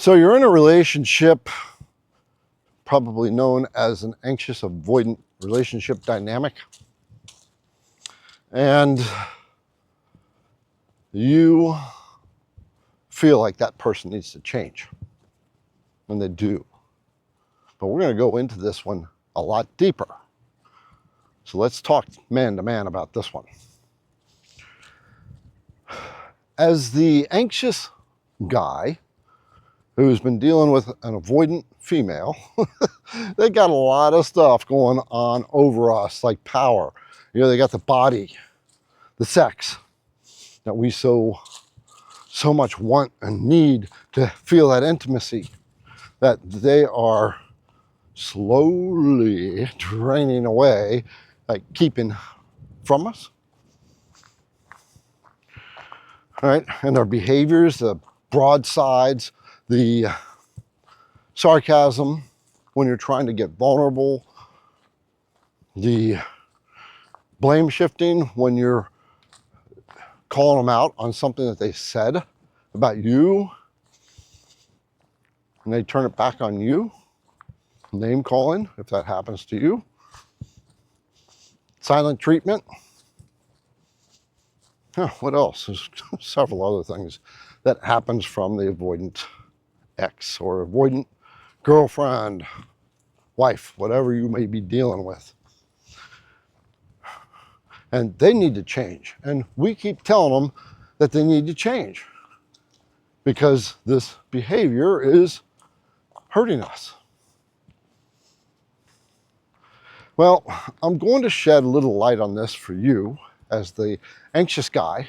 So you're in a relationship, probably known as an anxious avoidant relationship dynamic. And you feel like that person needs to change. And they do. But we're going to go into this one a lot deeper. So let's talk man to man about this one. As the anxious guy who's been dealing with an avoidant female, they got a lot of stuff going on over us, like power. You know, they got the body, the sex that we so much want and need to feel that intimacy that they are slowly draining away, like keeping from us. All right, and their behaviors, the broadsides, the sarcasm when you're trying to get vulnerable, the blame shifting when you're calling them out on something that they said about you, and they turn it back on you, name calling, if that happens to you, silent treatment. What else? There's several other things that happens from the avoidant ex or avoidant girlfriend, wife, whatever you may be dealing with. And they need to change. And we keep telling them that they need to change because this behavior is hurting us. Well, I'm going to shed a little light on this for you as the anxious guy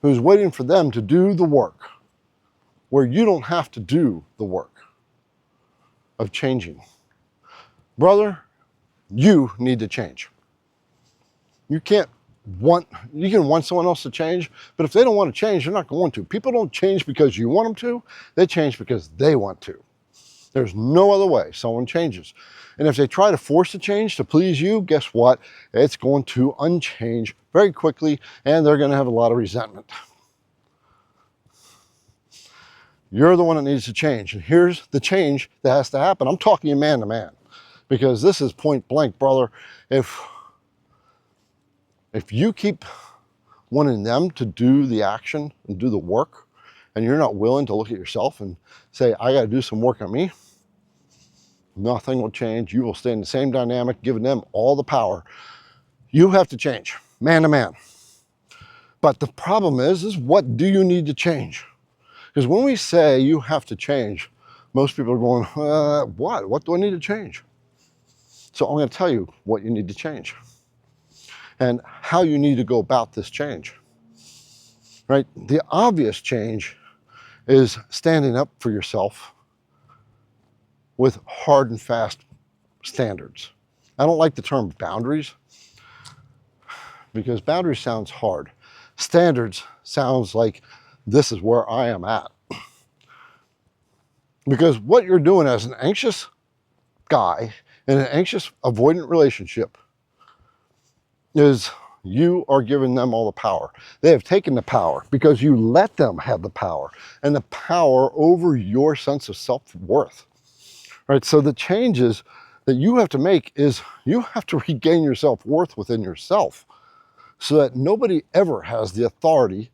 who's waiting for them to do the work where you don't have to do the work of changing. Brother, you need to change. You can want someone else to change, but if they don't want to change, they're not going to. People don't change because you want them to, they change because they want to. There's no other way someone changes. And if they try to force a change to please you, guess what? It's going to unchange very quickly, and they're going to have a lot of resentment. You're the one that needs to change. And here's the change that has to happen. I'm talking you man to man, because this is point blank, brother. If you keep wanting them to do the action and do the work, and you're not willing to look at yourself and say, I got to do some work on me, nothing will change. You will stay in the same dynamic, giving them all the power. You have to change, man to man. But the problem is what do you need to change? Because when we say you have to change, most people are going, what? What do I need to change? So I'm going to tell you what you need to change and how you need to go about this change. Right? The obvious change is standing up for yourself with hard and fast standards. I don't like the term boundaries because boundaries sounds hard. Standards sounds like this is where I am at. Because what you're doing as an anxious guy in an anxious avoidant relationship is you are giving them all the power. They have taken the power because you let them have the power and the power over your sense of self-worth. Right? So the changes that you have to make is you have to regain your self-worth within yourself so that nobody ever has the authority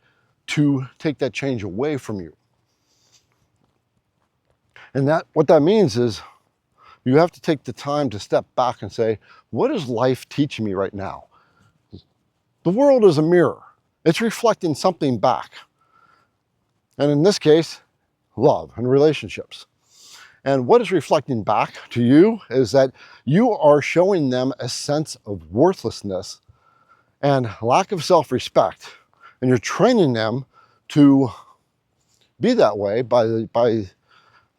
to take that change away from you. And what that means is you have to take the time to step back and say, what is life teaching me right now? The world is a mirror. It's reflecting something back. And in this case, love and relationships. And what is reflecting back to you is that you are showing them a sense of worthlessness and lack of self-respect. And you're training them to be that way by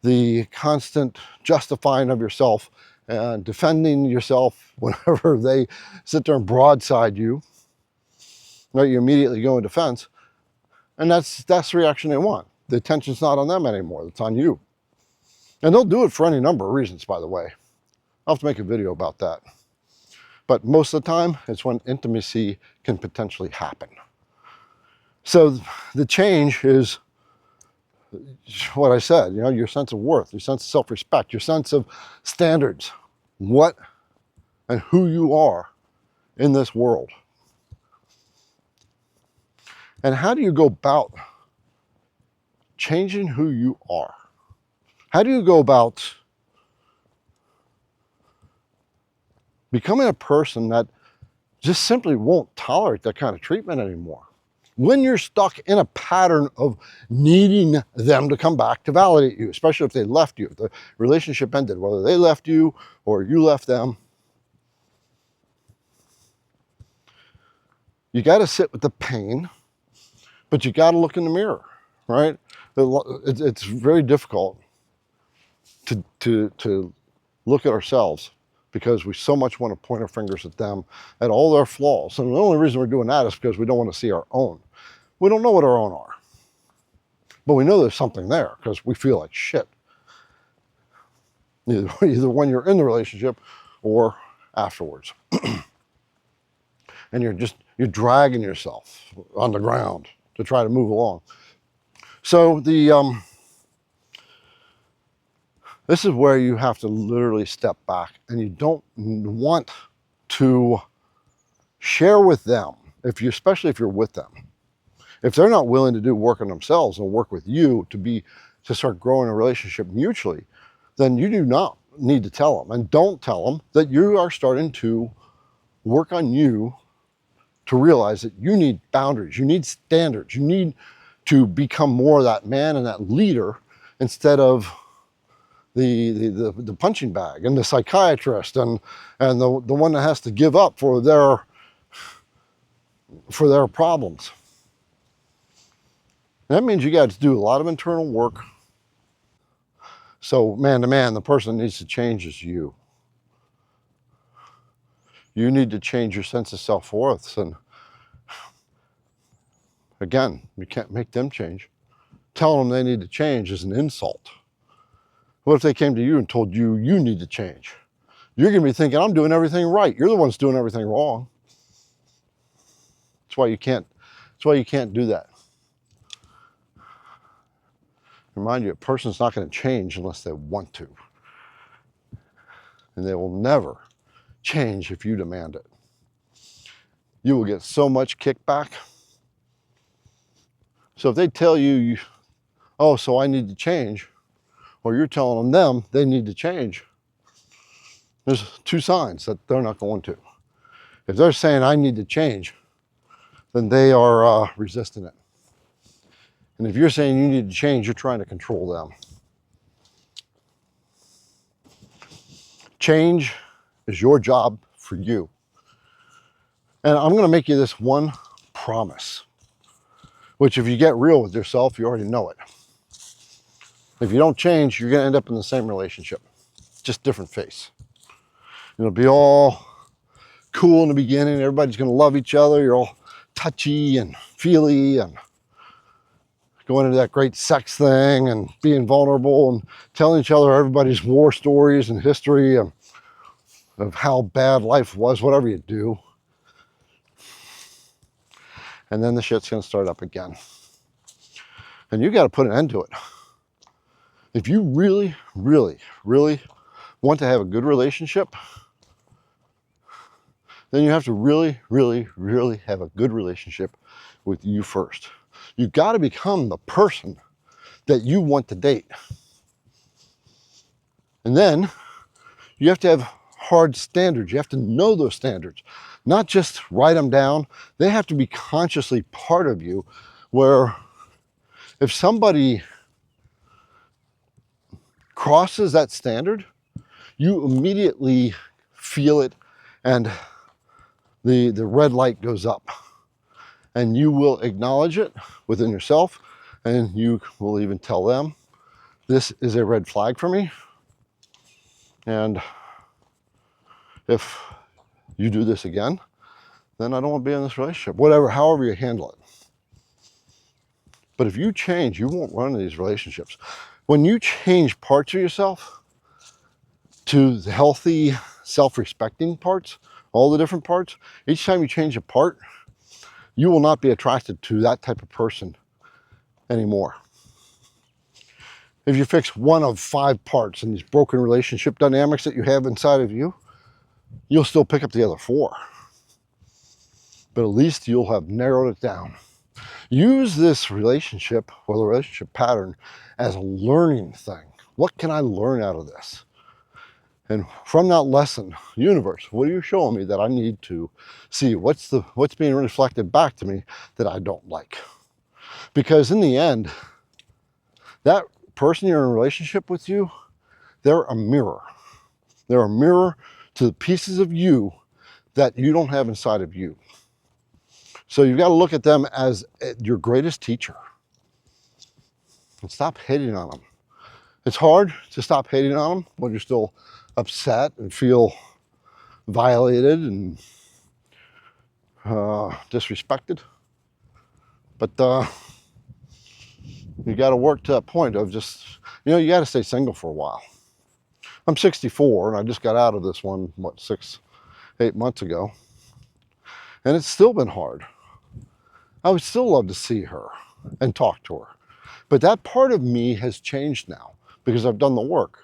the constant justifying of yourself and defending yourself whenever they sit there and broadside you. Right, you immediately go in defense, and that's the reaction they want. The attention's not on them anymore, it's on you. And they'll do it for any number of reasons, by the way. I'll have to make a video about that. But most of the time, it's when intimacy can potentially happen. So the change is what I said, you know, your sense of worth, your sense of self-respect, your sense of standards, what and who you are in this world. And how do you go about changing who you are? How do you go about becoming a person that just simply won't tolerate that kind of treatment anymore? When you're stuck in a pattern of needing them to come back to validate you, especially if they left you, if the relationship ended, whether they left you or you left them, you got to sit with the pain, but you got to look in the mirror, right? It's very difficult to look at ourselves because we so much want to point our fingers at them, at all their flaws. And the only reason we're doing that is because we don't want to see our own. We don't know what our own are, but we know there's something there because we feel like shit. Either when you're in the relationship or afterwards. And you're dragging yourself on the ground to try to move along. So this is where you have to literally step back, and you don't want to share with them, especially if you're with them. If they're not willing to do work on themselves and work with you to start growing a relationship mutually, then you do not need to tell them. And don't tell them that you are starting to work on you to realize that you need boundaries, you need standards, you need to become more of that man and that leader instead of the punching bag and the psychiatrist and the one that has to give up for their problems. That means you got to do a lot of internal work. So man to man, the person that needs to change is you. You need to change your sense of self-worth. And again, you can't make them change. Telling them they need to change is an insult. What if they came to you and told you you need to change? You're going to be thinking, I'm doing everything right. You're the one that's doing everything wrong. That's why you can't do that. Remind you, a person's not going to change unless they want to. And they will never change if you demand it. You will get so much kickback. So if they tell you, oh, so I need to change, or you're telling them they need to change, there's two signs that they're not going to. If they're saying I need to change, then they are resisting it. And if you're saying you need to change, you're trying to control them. Change is your job for you. And I'm going to make you this one promise, which if you get real with yourself, you already know it. If you don't change, you're going to end up in the same relationship, just different face. It'll be all cool in the beginning. Everybody's going to love each other. You're all touchy and feely and going into that great sex thing and being vulnerable and telling each other everybody's war stories and history and of how bad life was, whatever you do. And then the shit's going to start up again. And you got to put an end to it. If you really, really, really want to have a good relationship, then you have to really, really, really have a good relationship with you first. You've got to become the person that you want to date. And then you have to have hard standards. You have to know those standards, not just write them down. They have to be consciously part of you, where if somebody crosses that standard, you immediately feel it and the red light goes up. And you will acknowledge it within yourself, and you will even tell them, this is a red flag for me. And if you do this again, then I don't want to be in this relationship. However you handle it. But if you change, you won't run into these relationships. When you change parts of yourself to the healthy, self-respecting parts, all the different parts, each time you change a part, you will not be attracted to that type of person anymore. If you fix one of 5 parts in these broken relationship dynamics that you have inside of you, you'll still pick up the other 4. But at least you'll have narrowed it down. Use this relationship or the relationship pattern as a learning thing. What can I learn out of this? And from that lesson, universe, what are you showing me that I need to see? What's being reflected back to me that I don't like? Because in the end, that person you're in a relationship with you, they're a mirror. They're a mirror to the pieces of you that you don't have inside of you. So you've got to look at them as your greatest teacher and stop hating on them. It's hard to stop hating on them when you're still upset and feel violated and disrespected. But you got to work to that point of just, you got to stay single for a while. I'm 64 and I just got out of this one, 6-8 months ago. And it's still been hard. I would still love to see her and talk to her. But that part of me has changed now because I've done the work.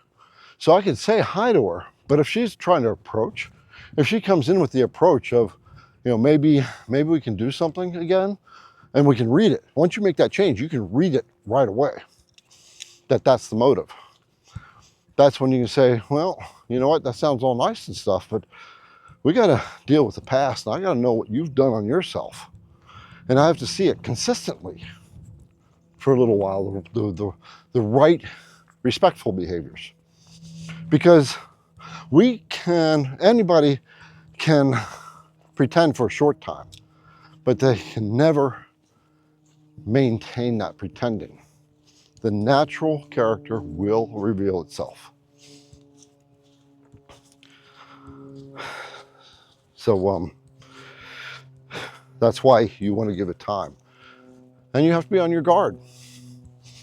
So I can say hi to her, but if she's trying to approach, if she comes in with the approach of, maybe we can do something again, and we can read it. Once you make that change, you can read it right away. That's the motive. That's when you can say, well, you know what, that sounds all nice and stuff, but we got to deal with the past, and I got to know what you've done on yourself. And I have to see it consistently for a little while, the right, respectful behaviors. Because anybody can pretend for a short time, but they can never maintain that pretending. The natural character will reveal itself. So that's why you want to give it time. And you have to be on your guard.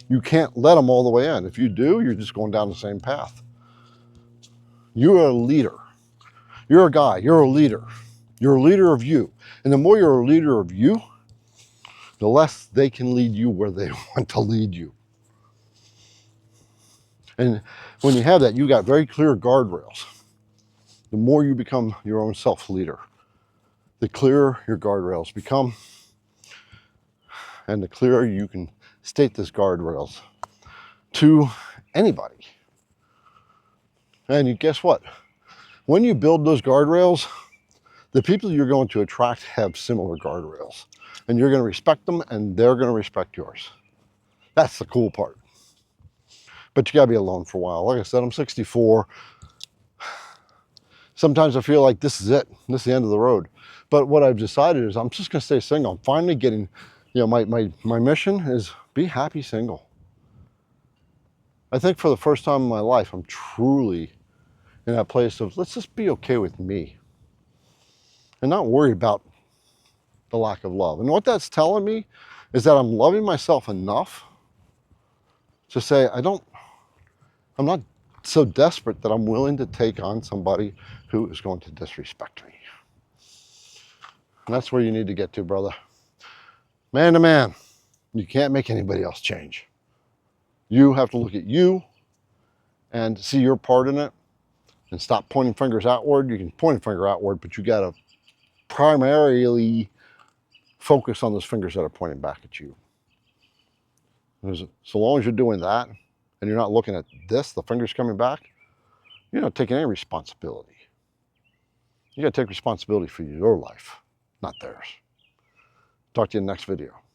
You can't let them all the way in. If you do, you're just going down the same path. You're a leader. You're a guy. You're a leader. You're a leader of you. And the more you're a leader of you, the less they can lead you where they want to lead you. And when you have that, you got very clear guardrails. The more you become your own self-leader, the clearer your guardrails become, and the clearer you can state those guardrails to anybody. And guess what? When you build those guardrails, the people you're going to attract have similar guardrails. And you're going to respect them, and they're going to respect yours. That's the cool part. But you got to be alone for a while. Like I said, I'm 64. Sometimes I feel like this is it. This is the end of the road. But what I've decided is I'm just going to stay single. I'm finally getting, my mission is be happy single. I think for the first time in my life, I'm truly in that place of let's just be okay with me and not worry about the lack of love. And what that's telling me is that I'm loving myself enough to say I'm not so desperate that I'm willing to take on somebody who is going to disrespect me. And that's where you need to get to, brother. Man to man, you can't make anybody else change. You have to look at you and see your part in it and stop pointing fingers outward. You can point a finger outward, but you got to primarily focus on those fingers that are pointing back at you. Because so long as you're doing that and you're not looking at this, the fingers coming back, you're not taking any responsibility. You got to take responsibility for your life, not theirs. Talk to you in the next video.